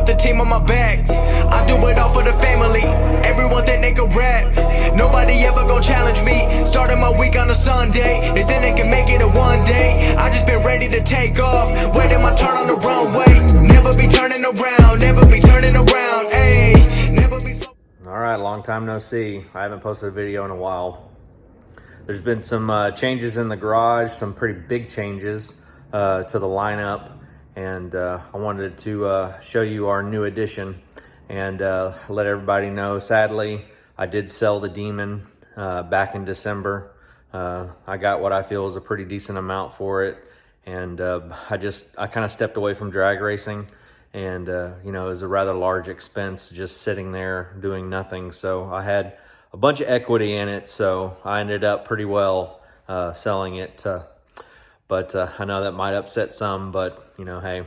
put the team on my back. I do it all for the family. Everyone think they can rap. Nobody ever gon' challenge me. Starting my week on a Sunday. They think they can make it in one day. I just been ready to take off. Waiting my turn on the runway. Never be turning around. Never be turning around. Ayy. Never be so. All right, long time no see. I haven't posted a video in a while. There's been some changes in the garage, some pretty big changes to the lineup, and I wanted to show you our new addition and let everybody know. Sadly, I did sell the Demon back in December. I got what I feel is a pretty decent amount for it, and I kind of stepped away from drag racing, and you know, it was a rather large expense just sitting there doing nothing. So I had a bunch of equity in it, so I ended up pretty well selling it. But I know that might upset some, but you know, hey,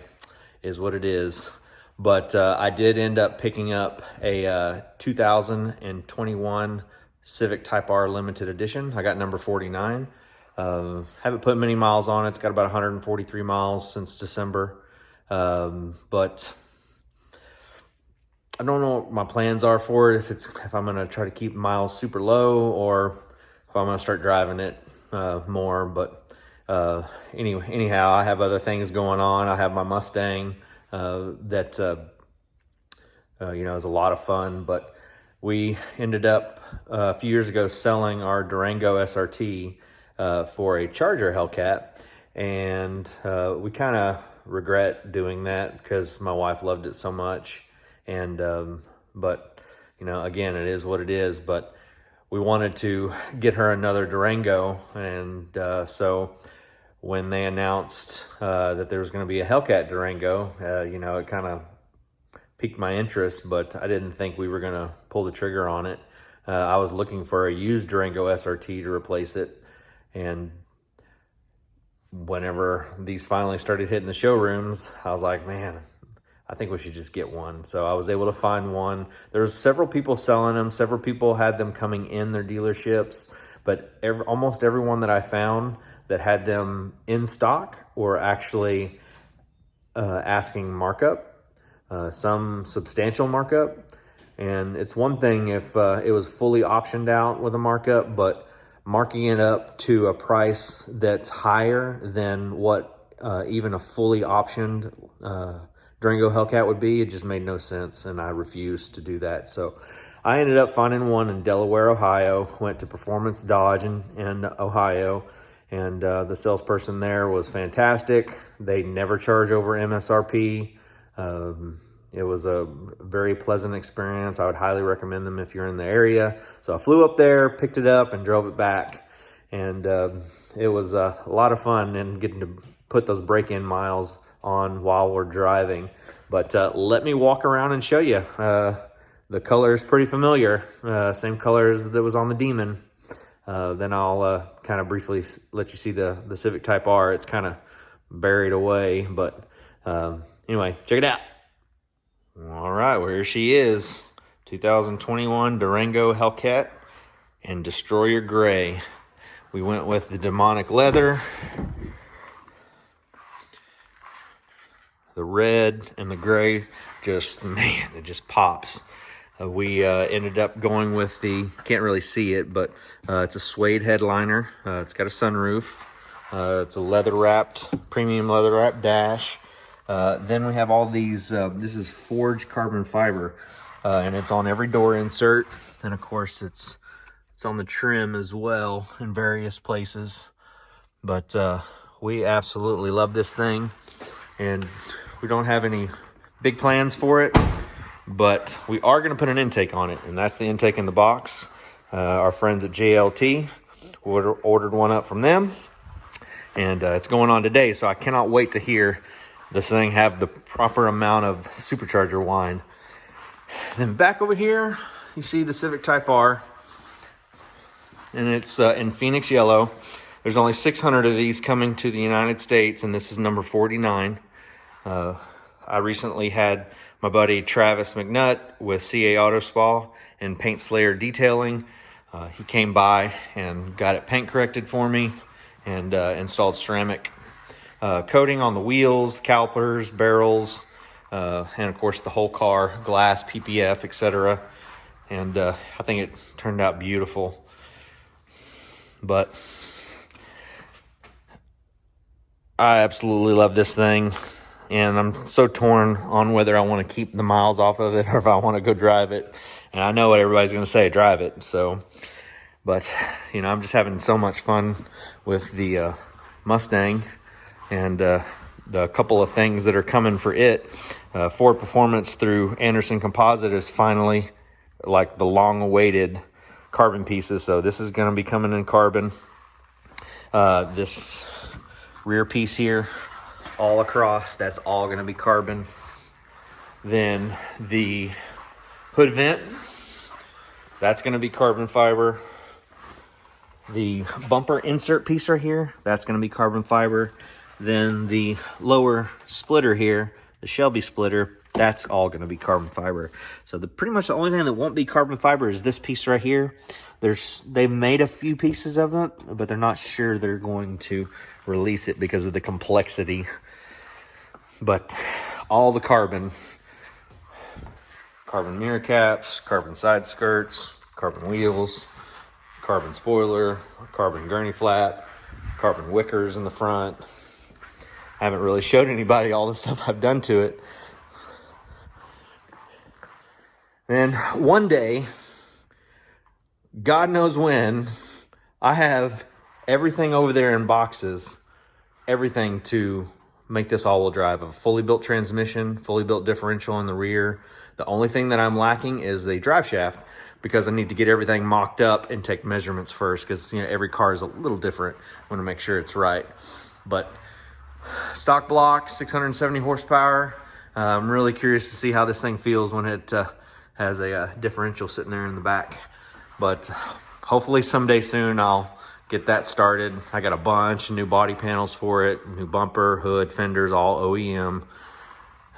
is what it is. But I did end up picking up a 2021 Civic Type R Limited Edition. I got number 49. Haven't put many miles on it. It's got about 143 miles since December. But I don't know what my plans are for it, if I'm gonna try to keep miles super low or if I'm gonna start driving it more. But anyhow, I have other things going on. I have my Mustang that you know, is a lot of fun. But we ended up a few years ago selling our Durango SRT for a Charger Hellcat, and we kind of regret doing that because my wife loved it so much. And but you know, again, it is what it is. But we wanted to get her another Durango, and so when they announced that there was going to be a Hellcat Durango, you know, it kind of piqued my interest, but I didn't think we were going to pull the trigger on it. I was looking for a used Durango SRT to replace it, and whenever these finally started hitting the showrooms, I was like, man, I think we should just get one. So I was able to find one. There's several people selling them. Several people had them coming in their dealerships, but almost everyone that I found that had them in stock were actually asking markup, some substantial markup. And it's one thing if it was fully optioned out with a markup, but marking it up to a price that's higher than what even a fully optioned Durango Hellcat would be, it just made no sense, and I refused to do that. So I ended up finding one in Delaware, Ohio, went to Performance Dodge in Ohio, and the salesperson there was fantastic. They never charge over MSRP. It was a very pleasant experience. I would highly recommend them if you're in the area. So I flew up there, picked it up, and drove it back. And it was a lot of fun and getting to put those break-in miles on while we're driving. But let me walk around and show you. The color is pretty familiar. Same colors that was on the Demon. Then I'll kind of briefly let you see the Civic Type R. It's kind of buried away, but anyway, check it out. All right, well, here she is. 2021 Durango Hellcat in Destroyer Gray. We went with the demonic leather, the red and the gray. Just, man, it just pops. We ended up going with the, can't really see it, but it's a suede headliner. It's got a sunroof. It's a leather-wrapped, premium leather-wrapped dash. Then we have all these, this is forged carbon fiber, and it's on every door insert. And of course it's on the trim as well in various places. But we absolutely love this thing, and we don't have any big plans for it, but we are going to put an intake on it, and that's the intake in the box. Our friends at JLT ordered one up from them, and it's going on today, so I cannot wait to hear this thing have the proper amount of supercharger whine. Then back over here, you see the Civic Type R, and it's in Phoenix yellow. There's only 600 of these coming to the United States, and this is number 49. I recently had my buddy Travis McNutt with CA Auto Spa and Paint Slayer Detailing. He came by and got it paint corrected for me and installed ceramic coating on the wheels, calipers, barrels, and of course the whole car, glass, PPF, etc. And I think it turned out beautiful. But I absolutely love this thing, and I'm so torn on whether I want to keep the miles off of it or if I want to go drive it. And I know what everybody's going to say, drive it. So, but you know, I'm just having so much fun with the Mustang, and the couple of things that are coming for it. Ford Performance through Anderson Composite is finally like the long-awaited carbon pieces. So this is going to be coming in carbon. This rear piece here, all across, that's all going to be carbon. Then the hood vent, that's going to be carbon fiber. The bumper insert piece right here, that's going to be carbon fiber. Then the lower splitter here, the Shelby splitter, that's all going to be carbon fiber. So pretty much the only thing that won't be carbon fiber is this piece right here. They've made a few pieces of it, but they're not sure they're going to release it because of the complexity. But all the carbon mirror caps, carbon side skirts, carbon wheels, carbon spoiler, carbon gurney flap, carbon wickers in the front. I haven't really showed anybody all the stuff I've done to it. And one day, God knows when, I have everything over there in boxes, everything to make this all-wheel drive. A fully built transmission, fully built differential in the rear. The only thing that I'm lacking is the drive shaft, because I need to get everything mocked up and take measurements first, because you know every car is a little different. I want to make sure it's right. But stock block, 670 horsepower. I'm really curious to see how this thing feels when it has a differential sitting there in the back. But hopefully someday soon I'll get that started. I got a bunch of new body panels for it, new bumper, hood, fenders, all OEM.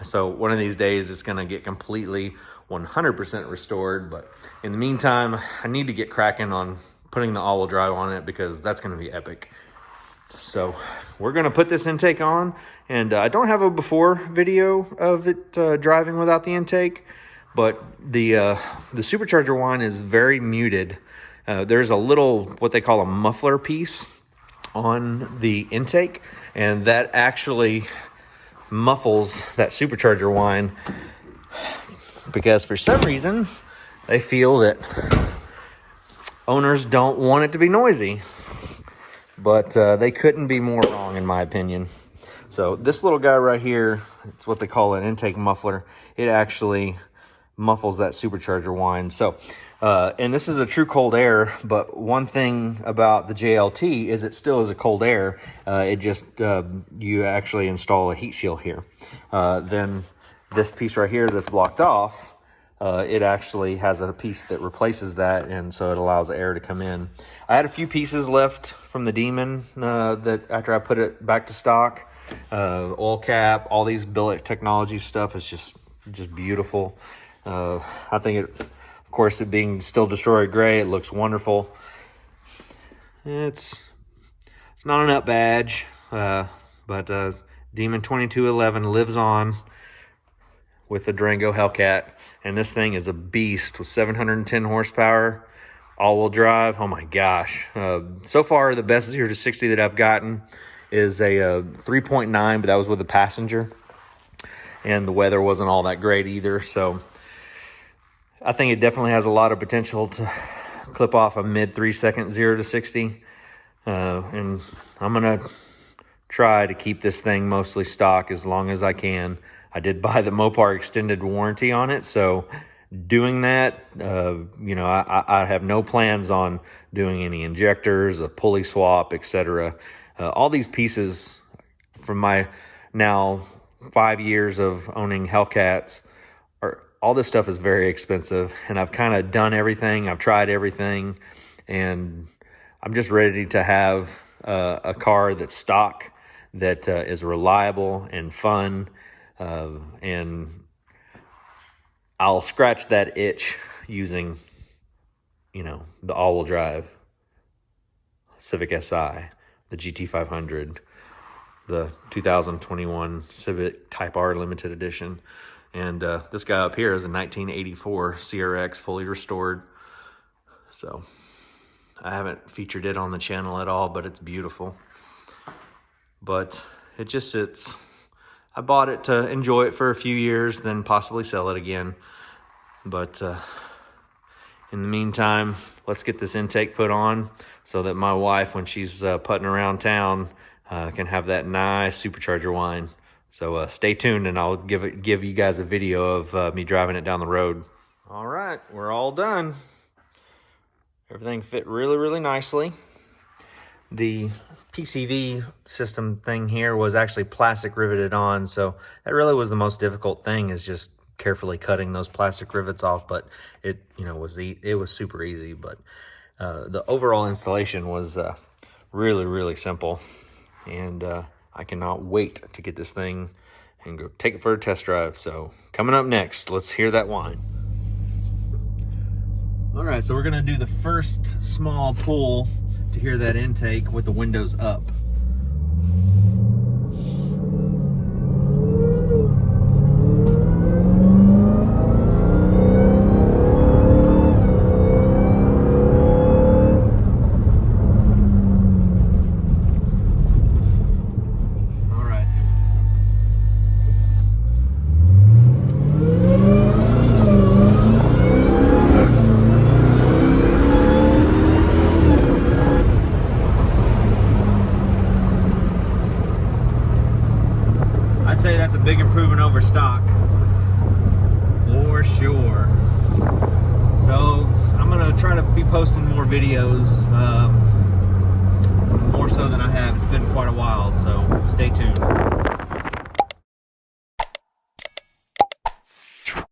So one of these days it's going to get completely 100% restored. But in the meantime, I need to get cracking on putting the all-wheel drive on it, because that's going to be epic. So we're going to put this intake on, and I don't have a before video of it driving without the intake, but the supercharger whine is very muted. There's a little, what they call a muffler piece on the intake, and that actually muffles that supercharger whine, because for some reason they feel that owners don't want it to be noisy. But they couldn't be more wrong, in my opinion. So this little guy right here, it's what they call an intake muffler. It actually muffles that supercharger whine. So, and this is a true cold air, but one thing about the JLT is it still is a cold air. It just, you actually install a heat shield here. Then this piece right here that's blocked off, it actually has a piece that replaces that, and so it allows air to come in. I had a few pieces left from the Demon that after I put it back to stock. Oil cap, all these billet technology stuff is just beautiful. I think it, of course, it being still destroyed gray, it looks wonderful. It's not an up badge, but Demon 2211 lives on with the Durango Hellcat, and this thing is a beast with 710 horsepower, all-wheel drive. Oh my gosh. So far, the best 0 to 60 that I've gotten is a 3.9, but that was with a passenger, and the weather wasn't all that great either. So I think it definitely has a lot of potential to clip off a mid 3-second 0 to 60. And I'm going to try to keep this thing mostly stock as long as I can. I did buy the Mopar extended warranty on it, so doing that, you know, I have no plans on doing any injectors, a pulley swap, etc. All these pieces from my now 5 years of owning Hellcats, all this stuff is very expensive, and I've kind of done everything. I've tried everything, and I'm just ready to have a car that's stock, that is reliable and fun, and I'll scratch that itch using, you know, the all-wheel drive Civic Si, the GT500, the 2021 Civic Type R Limited Edition. And this guy up here is a 1984 CRX fully restored. So I haven't featured it on the channel at all, but it's beautiful. But it just sits. I bought it to enjoy it for a few years, then possibly sell it again. But in the meantime, let's get this intake put on so that my wife, when she's putting around town, can have that nice supercharger whine. So stay tuned, and I'll give you guys a video of me driving it down the road. All right, we're all done. Everything fit really, really nicely. The PCV system thing here was actually plastic riveted on, so that really was the most difficult thing, is just carefully cutting those plastic rivets off. But it, it was super easy. But the overall installation was really, really simple, and I cannot wait to get this thing and go take it for a test drive. So coming up next, let's hear that whine. All right, so we're gonna do the first small pull to hear that intake with the windows up. I'd say that's a big improvement over stock, for sure. So I'm gonna try to be posting more videos, more so than I have. It's been quite a while, so stay tuned.